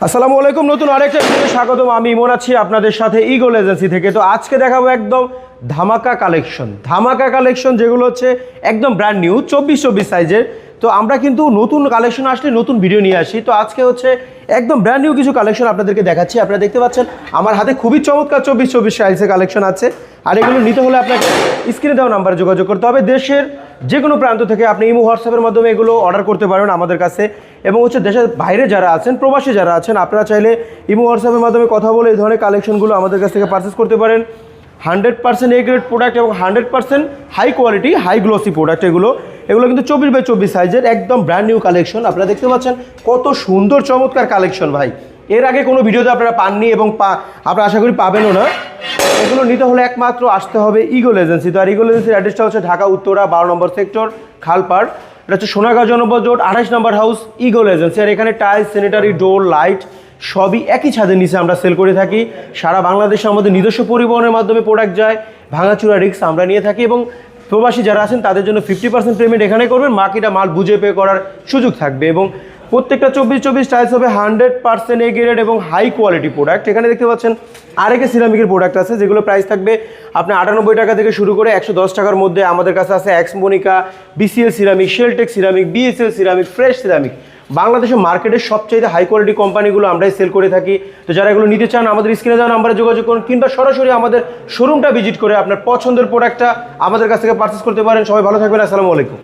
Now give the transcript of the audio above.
আসসালামু আলাইকুম, নতুন আরেকটা ভিডিওতে স্বাগতম। আমি ইমন আছি আপনাদের সাথে ইগল এজেন্সি থেকে। তো আজকে দেখাবো একদম ধামাকা কালেকশন যেগুলো হচ্ছে একদম ব্র্যান্ড নিউ 24 সাইজের। তো আমরা কিন্তু নতুন কালেকশন আসলে নতুন ভিডিও নিয়ে আসি। তো আজকে হচ্ছে একদম ব্র্যান্ড নিউ কিছু কালেকশন আপনাদেরকে দেখাচ্ছি। আপনারা দেখতে পাচ্ছেন আমার হাতে খুবই চমৎকার 24 সাইজের কালেকশন আছে। আর এগুলো নিতে হলে আপনাকে স্ক্রিনে দেওয়া নাম্বারে যোগাযোগ করতে হবে। দেশের যে কোনো প্রান্ত থেকে আপনি ইমো হোয়াটসঅ্যাপের মাধ্যমে এগুলো অর্ডার করতে পারেন আমাদের কাছে। এবং হচ্ছে দেশের বাইরে যারা আছেন, প্রবাসী যারা আছেন, আপনারা চাইলে ইমো হোয়াটসঅ্যাপের মাধ্যমে কথা বলে এই ধরনের কালেকশনগুলো আমাদের কাছ থেকে পারচেস করতে পারেন। 100% এ গ্রেড প্রোডাক্ট এবং 100% high quality high glossy product এগুলো কিন্তু 24 সাইজের একদম ব্র্যান্ড নিউ কালেকশন। আপনারা দেখতে পাচ্ছেন কত সুন্দর চমৎকার কালেকশন ভাই। এর আগে কোনো ভিডিওতে আপনারা পাননি এবং আপনারা আশা করি পাবেনও না। এগুলো নিতে হলে একমাত্র আসতে হবে ইগল এজেন্সি। তো আর ইগল এজেন্সির অ্যাড্রেসটা হচ্ছে ঢাকা উত্তরা 12 নম্বর সেক্টর, খালপাড়। এটা হচ্ছে সোনাগাঁও জনপদ রোড 28 নম্বর হাউস, ইগল এজেন্সি। আর এখানে টাইলস, স্যানিটারি, ডোর, লাইট সবই একই ছাদের নিচে আমরা সেল করে থাকি। সারা বাংলাদেশে আমাদের নিজস্ব পরিবহনের মাধ্যমে প্রোডাক্ট যায়। ভাঙাচুরা রিস্ক আমরা নিয়ে থাকি এবং প্রবাসী যারা আছেন তাদের জন্য 50% পেমেন্ট এখানে করবেন, বাকিটা মাল বুঝে পে করার সুযোগ থাকবে। এবং প্রত্যেকটা 24 টাইলস হবে 100% এ গ্রেড এবং হাই কোয়ালিটি প্রোডাক্ট। এখানে দেখতে পাচ্ছেন আরেকে সিরামিকের প্রোডাক্ট আছে যেগুলো প্রাইস থাকবে আপনার 98 টাকা থেকে শুরু করে 110 টাকার মধ্যে। আমাদের কাছে আছে এক্সমোনিকা, BCL ceramic, Shelltech ceramic, BSL ceramic, fresh ceramic. বাংলাদেশের মার্কেটের সবচেয়ে হাই কোয়ালিটি কোম্পানিগুলো আমরাই সেল করে থাকি। তো যারা এগুলো নিতে চান আমাদের স্ক্রিনে দেওয়া নাম্বারে যোগাযোগ করুন কিংবা সরাসরি আমাদের শোরুমটা ভিজিট করে আপনার পছন্দের প্রোডাক্টটা আমাদের কাছ থেকে পারচেস করতে পারেন। সবাই ভালো থাকবেন, আসসালামু আলাইকুম।